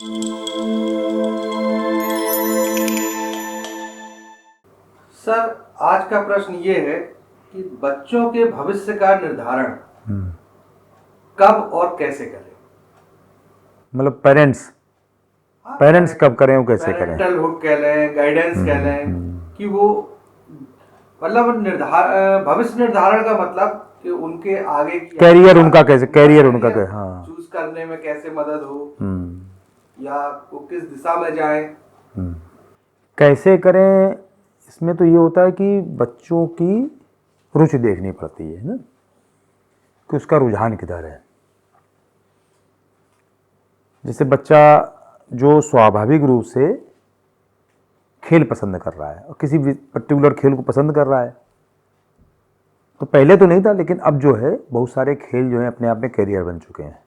Sir, आज का प्रश्न ये है कि बच्चों के भविष्य का निर्धारण कब और कैसे करें? मतलब पेरेंट्स कब करें, वो कैसे करें? पेरेंटल हुक कह लें, गाइडेंस कह लें कि वो मतलब भविष्य निर्धारण का मतलब कि उनके आगे की कैरियर उनका कैसे, हाँ, चूज करने में कैसे मदद हो या वो किस दिशा में जाए। कैसे करें। इसमें तो ये होता है कि बच्चों की रुचि देखनी पड़ती है ना, कि उसका रुझान किधर है। जैसे बच्चा जो स्वाभाविक रूप से खेल पसंद कर रहा है और किसी भी पर्टिकुलर खेल को पसंद कर रहा है, तो पहले तो नहीं था, लेकिन अब जो है बहुत सारे खेल जो है अपने आप में कैरियर बन चुके हैं,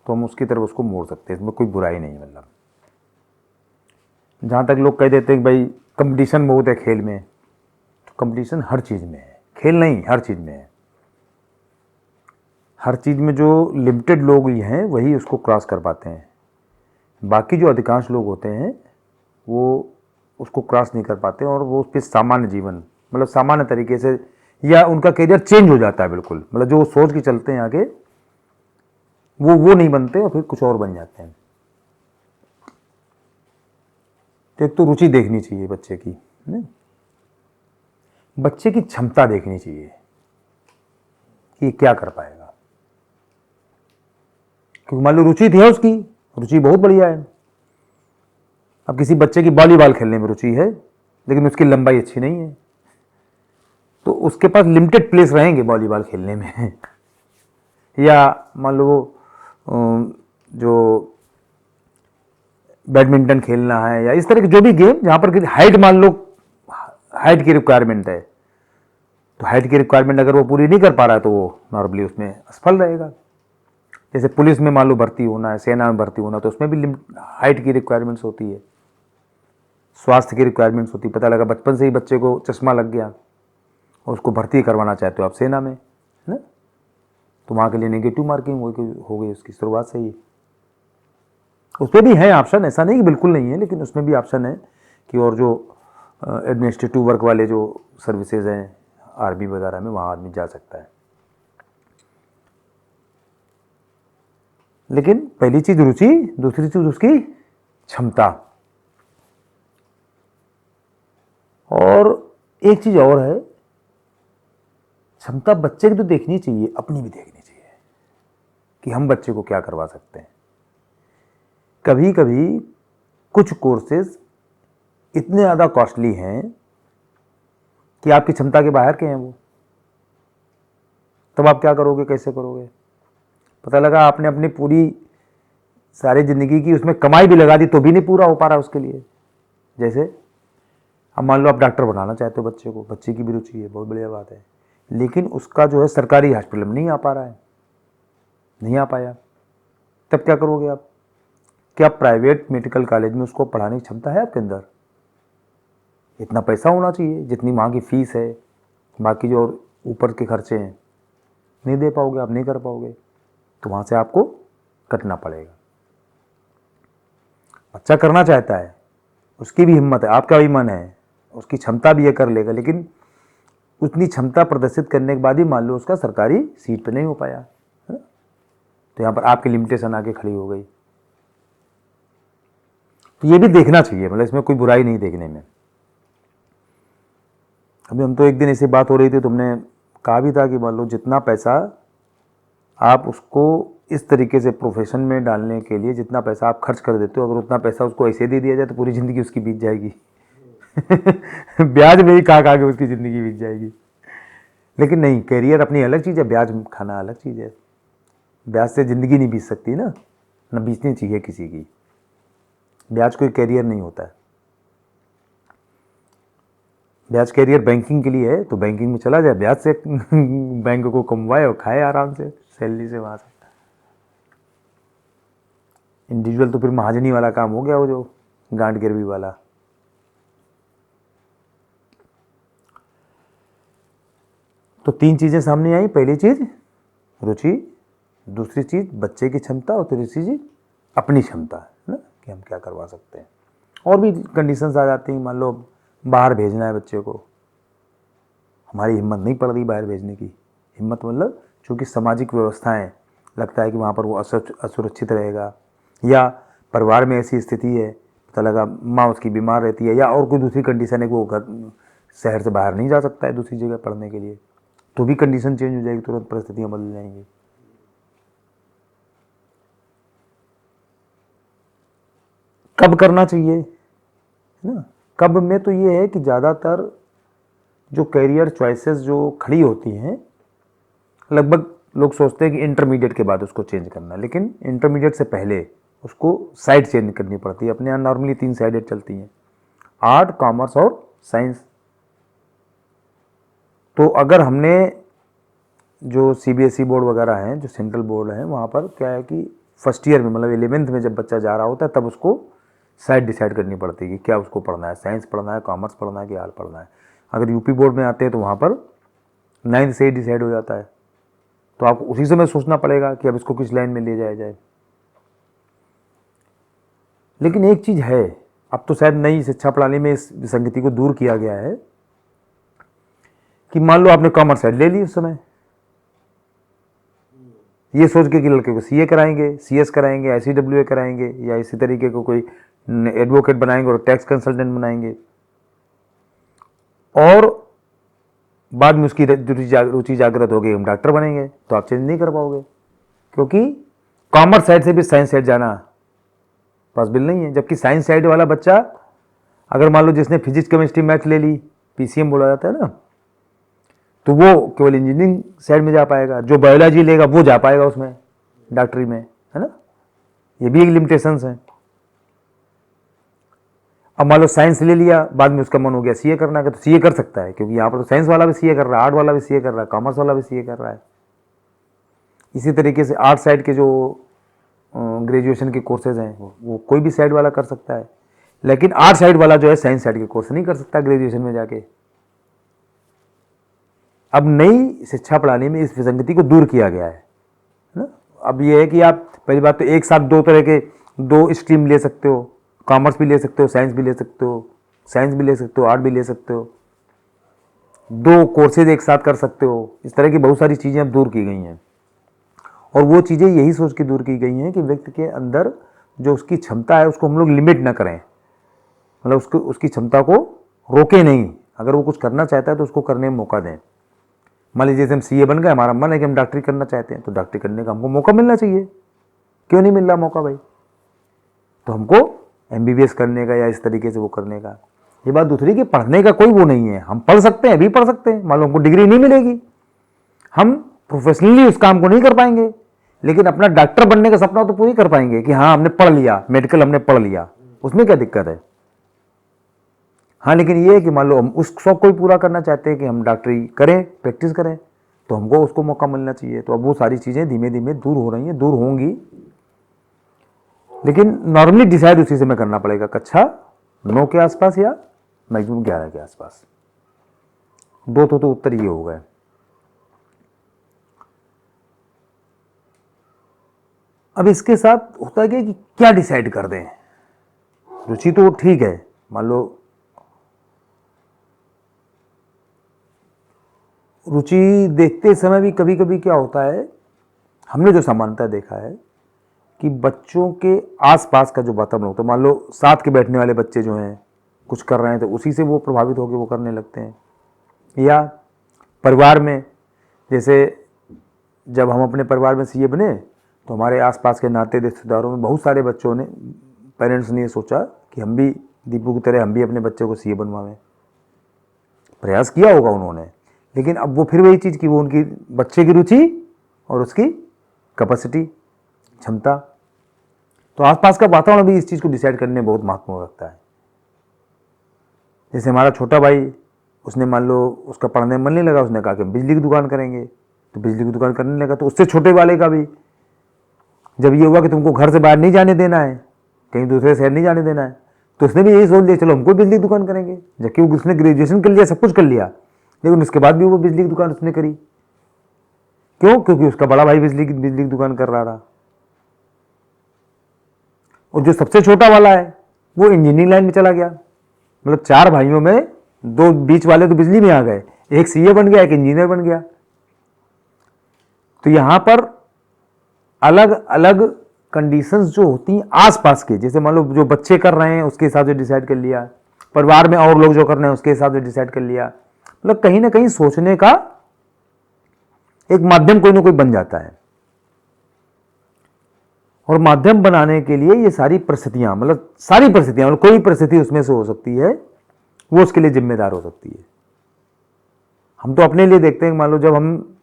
तो हम उसकी तरफ उसको मोड़ सकते हैं, इसमें कोई बुराई नहीं है। मतलब जहाँ तक लोग कह देते हैं कि भाई कंपटीशन बहुत है खेल में, तो कंपटीशन हर चीज़ में है, खेल नहीं, हर चीज़ में है। हर चीज़ में जो लिमिटेड लोग ही हैं वही उसको क्रॉस कर पाते हैं, बाकी जो अधिकांश लोग होते हैं वो उसको क्रॉस नहीं कर पाते और वो उस पर सामान्य जीवन, मतलब सामान्य तरीके से, या उनका करियर चेंज हो जाता है बिल्कुल। मतलब जो सोच के चलते हैं आगे, वो नहीं बनते और फिर कुछ और बन जाते हैं। तो एक तो रुचि देखनी चाहिए बच्चे की, नहीं, बच्चे की क्षमता देखनी चाहिए कि क्या कर पाएगा। क्योंकि मान लो रुचि थी है उसकी, रुचि बहुत बढ़िया है। अब किसी बच्चे की वॉलीबॉल खेलने में रुचि है लेकिन उसकी लंबाई अच्छी नहीं है, तो उसके पास लिमिटेड प्लेस रहेंगे वॉलीबॉल खेलने में। या मान लो जो बैडमिंटन खेलना है या इस तरह के जो भी गेम जहां पर हाइट, मान लो हाइट की रिक्वायरमेंट है, तो हाइट की रिक्वायरमेंट अगर वो पूरी नहीं कर पा रहा है तो वो नॉर्मली उसमें असफल रहेगा। जैसे पुलिस में मान लो भर्ती होना है, सेना में भर्ती होना, तो उसमें भी हाइट की रिक्वायरमेंट्स होती है, स्वास्थ्य की रिक्वायरमेंट्स होती है। पता लगा बचपन से ही बच्चे को चश्मा लग गया और उसको भर्ती करवाना चाहते हो आप सेना में, है ना, तो वहाँ के लिए नेगेटिव मार्किंग हो गई उसकी शुरुआत से ही। उसमें भी है ऑप्शन, ऐसा नहीं कि बिल्कुल नहीं है, लेकिन उसमें भी ऑप्शन है कि और जो एडमिनिस्ट्रेटिव वर्क वाले जो सर्विसेज हैं आर्मी वगैरह में, वहाँ आदमी जा सकता है। लेकिन पहली चीज़ रुचि, दूसरी चीज़ उसकी क्षमता, और एक चीज़ और है, क्षमता बच्चे की तो देखनी चाहिए, अपनी भी देखनी चाहिए कि हम बच्चे को क्या करवा सकते हैं। कभी कभी कुछ कोर्सेज इतने ज़्यादा कॉस्टली हैं कि आपकी क्षमता के बाहर के हैं वो, तब आप क्या करोगे, कैसे करोगे? पता लगा आपने अपनी पूरी सारी ज़िंदगी की उसमें कमाई भी लगा दी तो भी नहीं पूरा हो पा रहा उसके लिए। जैसे अब मान लो आप डॉक्टर बनाना चाहते हो बच्चे को, बच्चे की भी रुचि है, बहुत बढ़िया बात है, लेकिन उसका जो है सरकारी हॉस्पिटल में नहीं आ पा रहा है, नहीं आ पाया, तब क्या करोगे आप? क्या प्राइवेट मेडिकल कॉलेज में उसको पढ़ाने की क्षमता है आपके अंदर? इतना पैसा होना चाहिए, जितनी वहाँ की फीस है, बाकी जो ऊपर के खर्चे हैं, नहीं दे पाओगे आप, नहीं कर पाओगे, तो वहाँ से आपको कटना पड़ेगा। बच्चा करना चाहता है, उसकी भी हिम्मत है, आपका भी मन है, उसकी क्षमता भी ये कर लेगा, लेकिन उतनी क्षमता प्रदर्शित करने के बाद ही मान लो उसका सरकारी सीट पे नहीं हो पाया, है ना, तो यहाँ पर आपकी लिमिटेशन आके खड़ी हो गई। तो ये भी देखना चाहिए, मतलब इसमें कोई बुराई नहीं देखने में। अभी हम तो एक दिन ऐसी बात हो रही थी, तुमने कहा भी था कि मान लो जितना पैसा आप उसको इस तरीके से प्रोफेशन में डालने के लिए जितना पैसा आप खर्च कर देते हो, अगर उतना पैसा उसको ऐसे दे दिया जाए तो पूरी ज़िंदगी उसकी बीत जाएगी। ब्याज में ही खा के उसकी ज़िंदगी बीत जाएगी। लेकिन नहीं, कैरियर अपनी अलग चीज़ है, ब्याज खाना अलग चीज़ है। ब्याज से ज़िंदगी नहीं बीत सकती ना बीतनी चाहिए किसी की। ब्याज कोई कैरियर नहीं होता है। ब्याज कैरियर बैंकिंग के लिए है, तो बैंकिंग में चला जाए, ब्याज से बैंक को कमवाए और खाए आराम से सैलरी से वहाँ से। इंडिविजुअल तो फिर महाजनी वाला काम हो गया, वो जो गांठ गिरवी वाला। तो तीन चीज़ें सामने आई, पहली चीज़ रुचि, दूसरी चीज़ बच्चे की क्षमता, और तीसरी चीज़ अपनी क्षमता, है ना। कि हम क्या करवा सकते हैं। और भी कंडीशंस आ जाती हैं, मान लो बाहर भेजना है बच्चे को, हमारी हिम्मत नहीं पड़ रही बाहर भेजने की। हिम्मत मतलब चूँकि सामाजिक व्यवस्थाएं, लगता है कि वहाँ पर वो असुरक्षित रहेगा, या परिवार में ऐसी स्थिति है, पता लगा माँ उसकी बीमार रहती है, या और कोई दूसरी कंडीशन है कि वो घर शहर से बाहर नहीं जा सकता है दूसरी जगह पढ़ने के लिए, तो भी कंडीशन चेंज हो जाएगी, तुरंत परिस्थितियाँ बदल जाएंगी। कब करना चाहिए, है ना? कब में तो ये है कि ज़्यादातर जो करियर चॉइसेस जो खड़ी होती हैं, लगभग लोग सोचते हैं कि इंटरमीडिएट के बाद उसको चेंज करना है, लेकिन इंटरमीडिएट से पहले उसको साइड चेंज करनी पड़ती है। अपने यहाँ नॉर्मली 3 साइडेड चलती हैं, आर्ट, कॉमर्स और साइंस। तो अगर हमने जो सीबीएसई बोर्ड वगैरह हैं, जो सेंट्रल बोर्ड हैं, वहाँ पर क्या है कि फर्स्ट ईयर में, मतलब 11th में जब बच्चा जा रहा होता है, तब उसको साइड डिसाइड करनी पड़ती है कि क्या उसको पढ़ना है, साइंस पढ़ना है, कॉमर्स पढ़ना है कि आर्ट पढ़ना है। अगर यूपी बोर्ड में आते हैं तो वहाँ पर 9th से ही डिसाइड हो जाता है, तो आपको उसी समय सोचना पड़ेगा कि अब इसको किस लाइन में ले जाया जाए। लेकिन एक चीज़ है, अब तो शायद नई शिक्षा प्रणाली में इस विसंगति को दूर किया गया है कि मान लो आपने कॉमर्स साइड ले ली उस समय, ये सोच के कि लड़के को सीए कराएंगे, सीएस कराएंगे, आईसीडब्ल्यूए कराएंगे, या इसी तरीके को कोई एडवोकेट बनाएंगे और टैक्स कंसल्टेंट बनाएंगे, और बाद में उसकी रुचि जागृत हो गई, हम डॉक्टर बनेंगे, तो आप चेंज नहीं कर पाओगे, क्योंकि कॉमर्स साइड से भी साइंस साइड जाना पॉसिबल नहीं है। जबकि साइंस साइड वाला बच्चा, अगर मान लो जिसने फिजिक्स, केमिस्ट्री, मैथ ले ली, पीसीएम बोला जाता है ना, तो वो केवल इंजीनियरिंग साइड में जा पाएगा। जो बायोलॉजी लेगा वो जा पाएगा उसमें, डॉक्टरी में, है ना? ये भी एक लिमिटेशंस है। अब मान लो साइंस ले लिया, बाद में उसका मन हो गया सीए करना है, तो सीए कर सकता है, क्योंकि यहाँ पर तो साइंस वाला भी सीए कर रहा है, आर्ट वाला भी सीए कर रहा है, कॉमर्स वाला भी सीए कर रहा है। इसी तरीके से आर्ट साइड के जो ग्रेजुएशन के कोर्सेज हैं, वो कोई भी साइड वाला कर सकता है, लेकिन आर्ट साइड वाला जो है साइंस साइड के कोर्स नहीं कर सकता ग्रेजुएशन में जाके। अब नई शिक्षा प्रणाली में इस विसंगति को दूर किया गया है ना। अब ये है कि आप पहली बात तो एक साथ 2 तरह के 2 स्ट्रीम ले सकते हो, कॉमर्स भी ले सकते हो, साइंस भी ले सकते हो, साइंस भी ले सकते हो, आर्ट भी ले सकते हो, 2 कोर्सेज एक साथ कर सकते हो। इस तरह की बहुत सारी चीज़ें अब दूर की गई हैं, और वो चीज़ें यही सोच के दूर की गई हैं कि व्यक्ति के अंदर जो उसकी क्षमता है उसको हम लोग लिमिट ना करें, मतलब उसकी क्षमता को रोके नहीं। अगर वो कुछ करना चाहता है तो उसको करने में मौका दें। मान लीजिए जैसे हम सीए बन गए, हमारा मन है कि हम डॉक्टरी करना चाहते हैं, तो डॉक्टरी करने का हमको मौका मिलना चाहिए। क्यों नहीं मिल रहा मौका भाई? तो हमको एमबीबीएस करने का या इस तरीके से वो करने का। ये बात दूसरी कि पढ़ने का कोई वो नहीं है, हम पढ़ सकते हैं, अभी पढ़ सकते हैं। मान लो हमको डिग्री नहीं मिलेगी, हम प्रोफेशनली उस काम को नहीं कर पाएंगे, लेकिन अपना डॉक्टर बनने का सपना तो पूरी कर पाएंगे कि हाँ हमने पढ़ लिया, मेडिकल हमने पढ़ लिया, उसमें क्या दिक्कत है। हाँ, लेकिन ये है कि मान लो हम उस शौक को भी पूरा करना चाहते हैं कि हम डॉक्टरी करें, प्रैक्टिस करें, तो हमको उसको मौका मिलना चाहिए। तो अब वो सारी चीज़ें धीमे धीमे दूर हो रही हैं, दूर होंगी, लेकिन नॉर्मली डिसाइड उसी समय करना पड़ेगा, कक्षा 9 के आसपास या मैक्सिमम 11 के आसपास। 2 तो उत्तर ये हो गए। अब इसके साथ होता है कि क्या डिसाइड कर दें। रुचि तो ठीक है, मान लो रुचि देखते समय भी कभी कभी क्या होता है, हमने जो सामान्यतः देखा है कि बच्चों के आसपास का जो वातावरण होता है, मान लो साथ के बैठने वाले बच्चे जो हैं कुछ कर रहे हैं तो उसी से वो प्रभावित होकर वो करने लगते हैं। या परिवार में, जैसे जब हम अपने परिवार में सीए बने तो हमारे आसपास के नाते रिश्तेदारों में बहुत सारे बच्चों ने, पेरेंट्स ने सोचा कि हम भी दीपू की तरह हम भी अपने बच्चे को सीए बनवाएं। प्रयास किया होगा उन्होंने, लेकिन अब वो फिर वही चीज़ कि वो उनकी बच्चे की रुचि और उसकी कैपेसिटी, क्षमता, तो आसपास का वातावरण भी इस चीज़ को डिसाइड करने में बहुत महत्वपूर्ण रखता है। जैसे हमारा छोटा भाई, उसने मान लो उसका पढ़ने में मन नहीं लगा, उसने कहा कि हम बिजली की दुकान करेंगे, तो बिजली की दुकान करने लगा। तो उससे छोटे वाले का भी जब ये हुआ कि तुमको घर से बाहर नहीं जाने देना है, कहीं दूसरे शहर नहीं जाने देना है, तो उसने भी यही सोच लिया चलो हमको बिजली की दुकान करेंगे। जबकि उसने ग्रेजुएशन कर लिया, सब कुछ कर लिया, लेकिन उसके बाद भी वो बिजली की दुकान उसने करी। क्यों? क्योंकि उसका बड़ा भाई बिजली की दुकान कर रहा था। और जो सबसे छोटा वाला है वो इंजीनियरिंग लाइन में चला गया। मतलब 4 भाइयों में 2 बीच वाले तो बिजली में आ गए, एक सीए बन गया, एक इंजीनियर बन गया। तो यहां पर अलग अलग कंडीशंस जो होती हैं आसपास के, जैसे मान लो जो बच्चे कर रहे हैं उसके हिसाब से डिसाइड कर लिया, परिवार में और लोग जो कर रहे हैं उसके हिसाब से डिसाइड कर लिया। मतलब कहीं ना कहीं सोचने का एक माध्यम कोई ना कोई बन जाता है। और माध्यम बनाने के लिए ये सारी परिस्थितियां, मतलब सारी परिस्थितियां, मतलब कोई परिस्थिति उसमें से हो सकती है, वो उसके लिए जिम्मेदार हो सकती है। हम तो अपने लिए देखते हैं, मान लो जब हम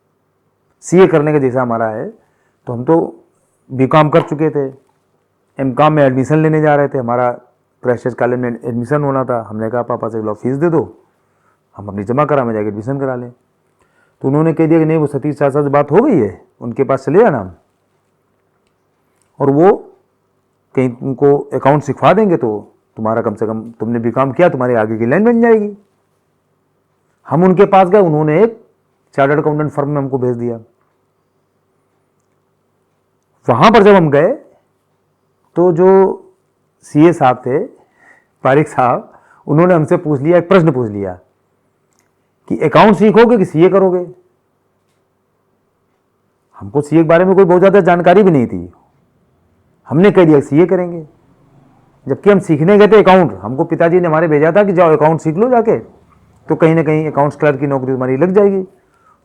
सीए करने का जैसा हमारा है, तो हम तो बीकॉम कर चुके थे, एमकॉम में एडमिशन लेने जा रहे थे, हमारा क्राइस्ट चर्च कॉलेज में एडमिशन होना था। हमने कहा पापा से लो फीस दे दो, हम अपनी जमा करा में जाकर एडमिशन करा लें। तो उन्होंने कह दिया कि नहीं, वो सतीश चाचा से बात हो गई है, उनके पास चले जाना और वो कहीं तुमको अकाउंट सिखवा देंगे, तो तुम्हारा कम से कम तुमने बीकॉम किया, तुम्हारी आगे की लाइन बन जाएगी। हम उनके पास गए, उन्होंने एक चार्टर्ड अकाउंटेंट फर्म में हमको भेज दिया। वहां पर जब हम गए तो जो सीए साहब थे, पारिक साहब, उन्होंने हमसे पूछ लिया, एक प्रश्न पूछ लिया कि अकाउंट सीखोगे कि सीए करोगे। हमको सीए के बारे में कोई बहुत ज्यादा जानकारी भी नहीं थी, हमने कह दिया सीए करेंगे। जबकि हम सीखने गए थे अकाउंट, हमको पिताजी ने हमारे भेजा था कि जाओ अकाउंट सीख लो जाके, तो कहीं ना कहीं अकाउंट्स क्लर्क की नौकरी तुम्हारी लग जाएगी।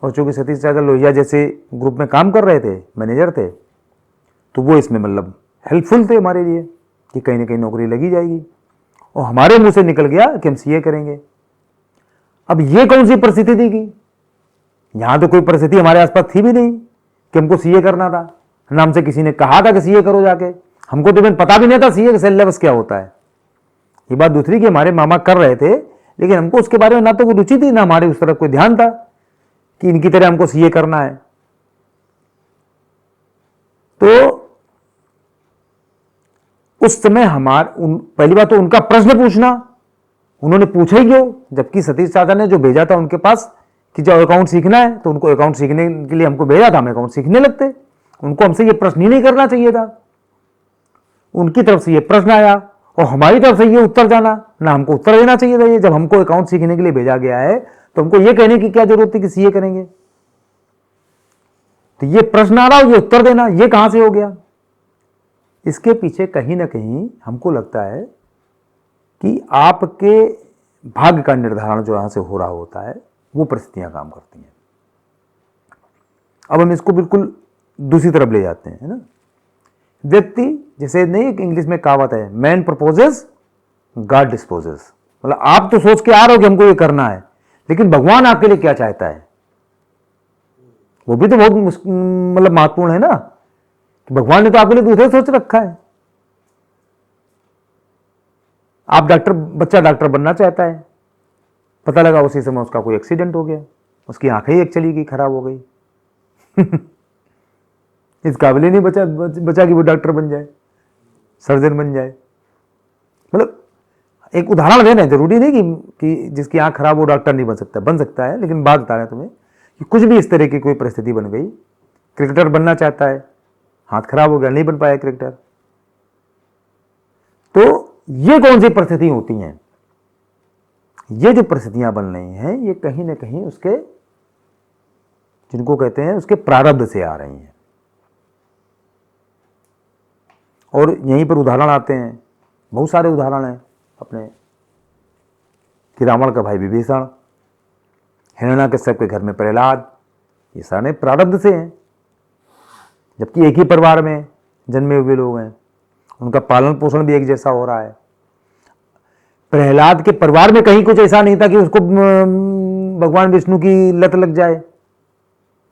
और चूंकि सतीश चाचा लोहिया जैसे ग्रुप में काम कर रहे थे, मैनेजर थे, तो वो इसमें मतलब हेल्पफुल थे हमारे लिए कि कहीं ना कहीं नौकरी लगी जाएगी। और हमारे मुंह से निकल गया कि हम सीए करेंगे। अब ये कौन सी परिस्थिति थी कि यहां तो कोई परिस्थिति हमारे आसपास थी भी नहीं कि हमको सीए करना था, ना हमसे किसी ने कहा था कि सीए करो जाके। हमको तो पता भी नहीं था सीए का सिलेबस क्या होता है। ये बात दूसरी कि हमारे मामा कर रहे थे, लेकिन हमको उसके बारे में ना तो कोई रुचि थी, ना हमारे उस तरफ कोई ध्यान था कि इनकी तरह हमको सीए करना है। तो उस समय पहली बात तो उनका प्रश्न पूछना, उन्होंने पूछा ही क्यों, जबकि सतीश चाचा ने जो भेजा था उनके पास कि जब अकाउंट सीखना है, तो उनको अकाउंट सीखने के लिए हमको भेजा था, हम अकाउंट सीखने लगते। उनको हमसे ये प्रश्न ही नहीं करना चाहिए था। उनकी तरफ से ये प्रश्न आया और हमारी तरफ से ये उत्तर जाना, ना हमको उत्तर देना चाहिए था। ये जब हमको अकाउंट सीखने के लिए भेजा गया है, तो हमको ये कहने की क्या जरूरत थी कि सीए करेंगे। तो ये प्रश्न आ रहा हो, ये उत्तर देना, ये कहां से हो गया। इसके पीछे कहीं ना कहीं हमको लगता है कि आपके भाग्य का निर्धारण जो यहां से हो रहा होता है, वो परिस्थितियां काम करती हैं। अब हम इसको बिल्कुल दूसरी तरफ ले जाते हैं, है ना। व्यक्ति, जैसे नहीं इंग्लिश में कहावत है, मैन प्रपोजेस गॉड डिस्पोजेस। मतलब आप तो सोच के आ रहे हो कि हमको ये करना है, लेकिन भगवान आपके लिए क्या चाहता है, वो भी तो बहुत मतलब महत्वपूर्ण है ना। कि भगवान ने तो आपके लिए दूसरे सोच रखा है। आप बच्चा डॉक्टर बनना चाहता है, पता लगा उसी समय उसका कोई एक्सीडेंट हो गया, उसकी आंखें ही एक चली गई, खराब हो गई। इस काबिल ही नहीं बचा कि वो डॉक्टर बन जाए, सर्जन बन जाए। मतलब एक उदाहरण देना है, जरूरी नहीं कि जिसकी आंख खराब हो डॉक्टर नहीं बन सकता है। लेकिन बात बता रहे हैं तुम्हें कि कुछ भी इस तरह की कोई परिस्थिति बन गई, क्रिकेटर बनना चाहता है, हाथ खराब हो गया, नहीं बन पाया क्रिकेटर। तो ये कौन सी परिस्थिति होती हैं, ये जो परिस्थितियां बन रही हैं, ये कहीं ना कहीं उसके, जिनको कहते हैं, उसके प्रारब्ध से आ रही हैं। और यहीं पर उदाहरण आते हैं, बहुत सारे उदाहरण हैं अपने, कि रावण का भाई विभीषण, हिरण्याकश्यप के घर में प्रहलाद, ये सारे प्रारब्ध से हैं। जबकि एक ही परिवार में जन्मे हुए लोग हैं, उनका पालन पोषण भी एक जैसा हो रहा है। प्रहलाद के परिवार में कहीं कुछ ऐसा नहीं था कि उसको भगवान विष्णु की लत लग जाए,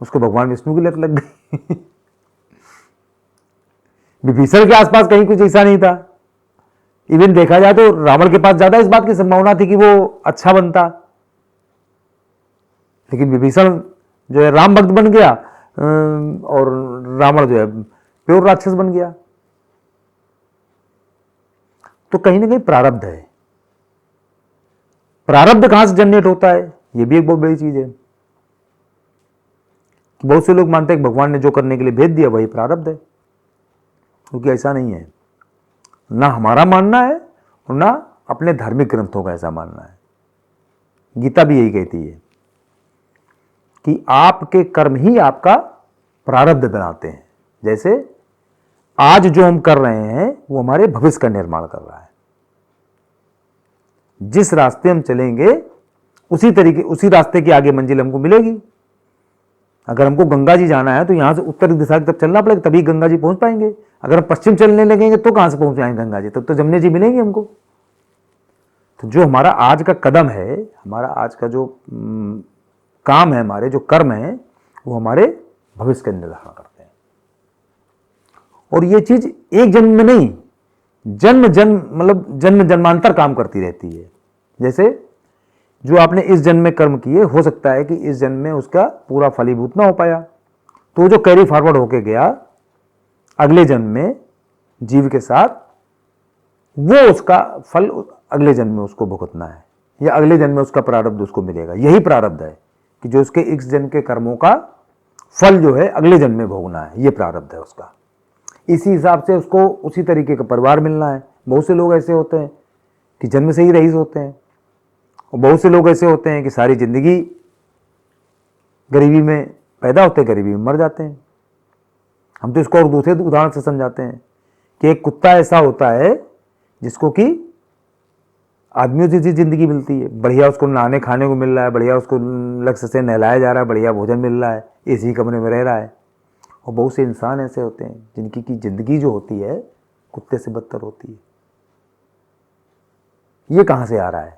उसको भगवान विष्णु की लत लग गई। विभीषण के आसपास कहीं कुछ ऐसा नहीं था। इवन देखा जाए तो रावण के पास ज्यादा इस बात की संभावना थी कि वो अच्छा बनता, लेकिन विभीषण जो है राम भक्त बन गया और रावण जो है प्योर राक्षस बन गया। तो कहीं ना कहीं प्रारब्ध है। प्रारब्ध कहां से जनरेट होता है, यह भी एक बहुत बड़ी चीज है। बहुत से लोग मानते हैं कि भगवान ने जो करने के लिए भेज दिया वही प्रारब्ध है, क्योंकि ऐसा नहीं है। ना हमारा मानना है और ना अपने धार्मिक ग्रंथों का ऐसा मानना है। गीता भी यही कहती है कि आपके कर्म ही आपका प्रारब्ध बनाते हैं। जैसे आज जो हम कर रहे हैं वो हमारे भविष्य का निर्माण कर रहा है। जिस रास्ते हम चलेंगे उसी रास्ते की आगे मंजिल हमको मिलेगी। अगर हमको गंगा जी जाना है तो यहां से उत्तर दिशा की तरफ चलना पड़ेगा, तभी गंगा जी पहुंच पाएंगे। अगर हम पश्चिम चलने लगेंगे तो कहां से पहुंच जाएंगे गंगा जी? तब तो जमुना जी मिलेंगे हमको। तो जो हमारा आज का कदम है, हमारा आज का जो काम है, हमारे जो कर्म है, वो हमारे भविष्य का निर्धारण करते हैं। और ये चीज एक जन्म में नहीं, जन्म जन्मांतर काम करती रहती है। जैसे जो आपने इस जन्म में कर्म किए, हो सकता है कि इस जन्म में उसका पूरा फलीभूत ना हो पाया, तो जो कैरी फॉरवर्ड होके गया अगले जन्म में जीव के साथ, वो उसका फल अगले जन्म में उसको भुगतना है, या अगले जन्म में उसका प्रारब्ध उसको मिलेगा। यही प्रारब्ध है कि जो उसके इस जन्म के कर्मों का फल जो है अगले जन्म में भोगना है, ये प्रारब्ध है उसका। इसी हिसाब से उसको उसी तरीके का परिवार मिलना है। बहुत से लोग ऐसे होते हैं कि जन्म से ही रईस होते हैं, और बहुत से लोग ऐसे होते हैं कि सारी जिंदगी गरीबी में पैदा होते, गरीबी में मर जाते हैं। हम तो इसको और दूसरे उदाहरण से समझाते हैं कि एक कुत्ता ऐसा होता है जिसको कि आदमियों से जिंदगी मिलती है, बढ़िया उसको नहाने खाने को मिल रहा है, बढ़िया उसको लक्ष्य से नहलाया जा रहा है, बढ़िया भोजन मिल रहा है, एसी कमरे में रह रहा है। और बहुत से इंसान ऐसे होते हैं जिनकी की जिंदगी जो होती है कुत्ते से बदतर होती है। ये कहां से आ रहा है?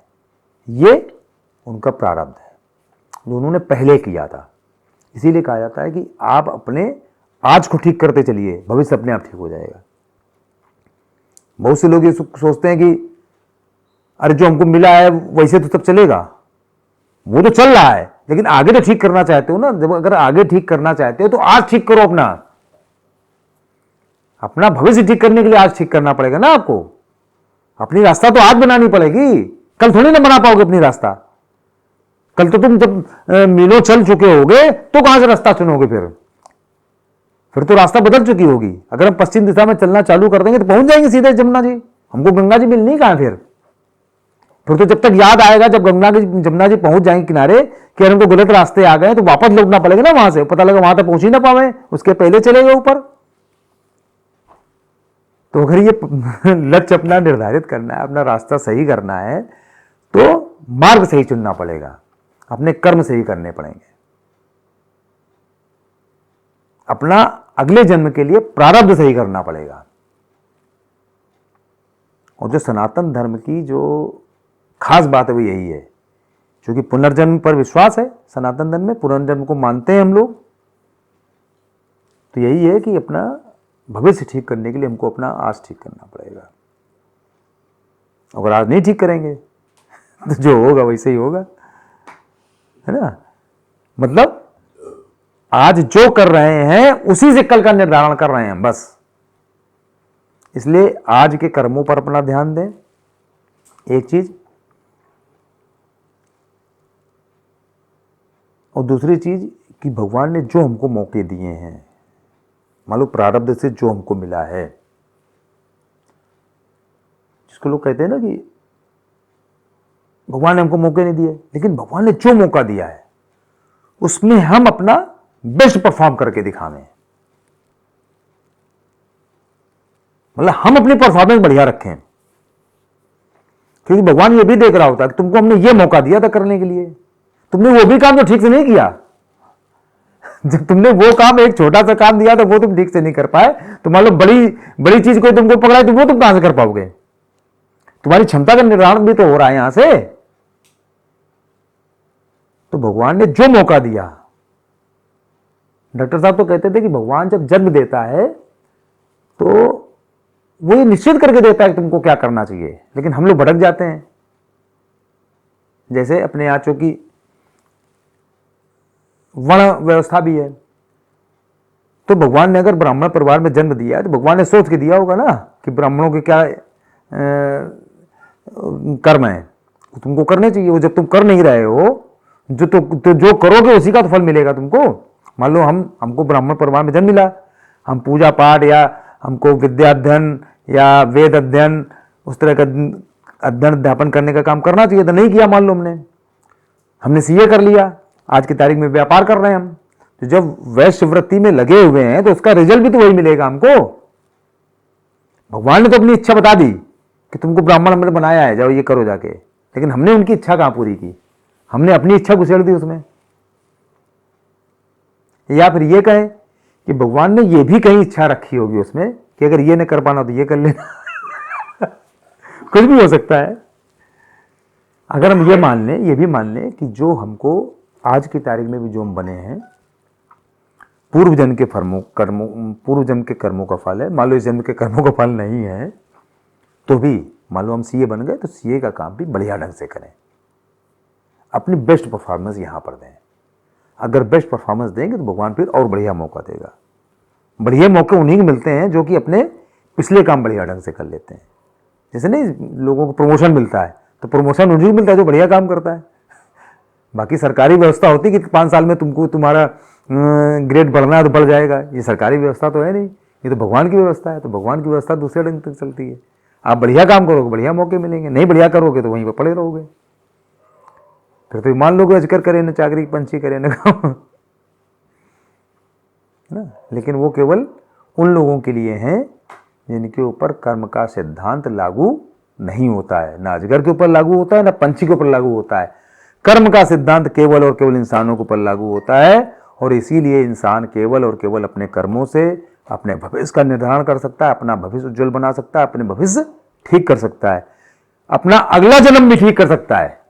ये उनका प्रारब्ध है जो उन्होंने पहले किया था। इसीलिए कहा जाता है कि आप अपने आज को ठीक करते चलिए, भविष्य अपने आप ठीक हो जाएगा। बहुत से लोग ये सोचते हैं कि अरे जो हमको मिला है वैसे तो सब चलेगा, वो तो चल रहा है, लेकिन आगे तो ठीक करना चाहते हो ना। जब अगर आगे ठीक करना चाहते हो तो आज ठीक करो। अपना भविष्य ठीक करने के लिए आज ठीक करना पड़ेगा ना आपको। अपनी रास्ता तो आज बनानी पड़ेगी, कल थोड़ी ना बना पाओगे अपनी रास्ता। कल तो तुम जब मीलों चल चुके होगे तो कहां से रास्ता चुनोगे? फिर तो रास्ता बदल चुकी होगी। अगर हम पश्चिम दिशा में चलना चालू कर देंगे तो पहुंच जाएंगे सीधे जमुना जी। हमको गंगा जी मिलनी कहां? फिर तो जब तक याद आएगा, जब जमुना जी पहुंच जाएंगे किनारे कि हमको गलत रास्ते आ गए, तो वापस लौटना पड़ेगा ना वहां से। पता लगा वहां तक पहुंच ही ना पावे, उसके पहले चले गए ऊपर। तो अगर ये लक्ष्य अपना निर्धारित करना है, अपना रास्ता सही करना है, तो मार्ग सही चुनना पड़ेगा, अपने कर्म सही करने पड़ेंगे, अपना अगले जन्म के लिए प्रारब्ध सही करना पड़ेगा। और जो सनातन धर्म की जो खास बात है वो यही है, क्योंकि पुनर्जन्म पर विश्वास है। सनातन धर्म में पुनर्जन्म को मानते हैं हम लोग। तो यही है कि अपना भविष्य ठीक करने के लिए हमको अपना आज ठीक करना पड़ेगा। अगर आज नहीं ठीक करेंगे तो जो होगा वैसे ही होगा, है ना। मतलब आज जो कर रहे हैं उसी से कल का निर्धारण कर रहे हैं बस। इसलिए आज के कर्मों पर अपना ध्यान दें। एक चीज, और दूसरी चीज कि भगवान ने जो हमको मौके दिए हैं, मान लो प्रारब्ध से जो हमको मिला है, जिसको लोग कहते हैं ना कि भगवान ने हमको मौके नहीं दिए, लेकिन भगवान ने जो मौका दिया है उसमें हम अपना बेस्ट परफॉर्म करके दिखावें। मतलब हम अपनी परफॉर्मेंस बढ़िया रखें, क्योंकि भगवान ये भी देख रहा होता है कि तुमको हमने ये मौका दिया था करने के लिए, तुमने वो भी काम तो ठीक से नहीं किया। जब तुमने वो काम, एक छोटा सा काम दिया तो वो तुम ठीक से नहीं कर पाए, तो मान लो बड़ी चीज कोई तुमको पकड़ा तो वो तुम कहां से कर पाओगे? तुम्हारी क्षमता का निर्धारण भी तो हो रहा है यहां से। तो भगवान ने जो मौका दिया, डॉक्टर साहब तो कहते थे कि भगवान जब जन्म देता है तो वो ये निश्चित करके देता है कि तुमको क्या करना चाहिए, लेकिन हम लोग भटक जाते हैं। जैसे अपने यहाँ चूंकि वर्ण व्यवस्था भी है, तो भगवान ने अगर ब्राह्मण परिवार में जन्म दिया है तो भगवान ने सोच के दिया होगा ना कि ब्राह्मणों के क्या कर्म है, तुमको करने चाहिए। वो जब तुम कर नहीं रहे हो, जो करोगे उसी का तो फल मिलेगा तुमको। मान लो हमको ब्राह्मण परिवार में जन्म मिला, हम पूजा पाठ या हमको विद्या अध्ययन या वेद अध्ययन उस तरह का अध्ययन अध्यापन करने का काम करना चाहिए था, नहीं किया। मान लो हमने सीए कर लिया, आज की तारीख में व्यापार कर रहे हैं हम, तो जब वैश्य वृत्ति में लगे हुए हैं तो उसका रिजल्ट भी तो वही मिलेगा हमको। भगवान ने तो अपनी इच्छा बता दी कि तुमको ब्राह्मण हमने बनाया है, जाओ ये करो जाके, लेकिन हमने उनकी इच्छा कहां पूरी की, हमने अपनी इच्छा घुसेड़ दी उसमें। या फिर ये कहें कि भगवान ने ये भी कहीं इच्छा रखी होगी उसमें कि अगर ये न कर पाना तो ये कर लेना कुछ भी हो सकता है। अगर हम ये भी मान लें कि जो हमको आज की तारीख में भी जो हम बने हैं पूर्व जन्म के कर्मों का फल है, मान लो इस जन्म के कर्मों का फल नहीं है, तो भी मान लो हम सीए बन गए तो सीए का काम भी बढ़िया ढंग से करें, अपनी बेस्ट परफॉर्मेंस यहां पर दें। अगर बेस्ट परफॉर्मेंस देंगे तो भगवान फिर और बढ़िया मौका देगा। बढ़िया मौके उन्हीं को मिलते हैं जो कि अपने पिछले काम बढ़िया ढंग से कर लेते हैं। जैसे नहीं लोगों को प्रमोशन मिलता है तो प्रमोशन उन्हीं को मिलता है जो बढ़िया काम करता है। बाकी सरकारी व्यवस्था होती है कि 5 साल में तुमको तुम्हारा ग्रेड बढ़ना है तो बढ़ जाएगा, ये सरकारी व्यवस्था तो है नहीं, ये तो भगवान की व्यवस्था है। तो भगवान की व्यवस्था दूसरे ढंग तक चलती है। आप बढ़िया काम करोगे बढ़िया मौके मिलेंगे, नहीं बढ़िया करोगे तो वहीं पर पड़े रहोगे। फिर तो मान लो कि अजगर करे न चाकरी, पंछी करे न काम ना। लेकिन वो केवल उन लोगों के लिए हैं जिनके ऊपर कर्म का सिद्धांत लागू नहीं होता है, ना अजगर के ऊपर लागू होता है ना पंछी के ऊपर लागू होता है। कर्म का सिद्धांत केवल और केवल इंसानों के ऊपर लागू होता है, और इसीलिए इंसान केवल और केवल अपने कर्मों से अपने भविष्य का निर्धारण कर सकता है, अपना भविष्य उज्जवल बना सकता है, अपने भविष्य ठीक कर सकता है, अपना अगला जन्म भी ठीक कर सकता है।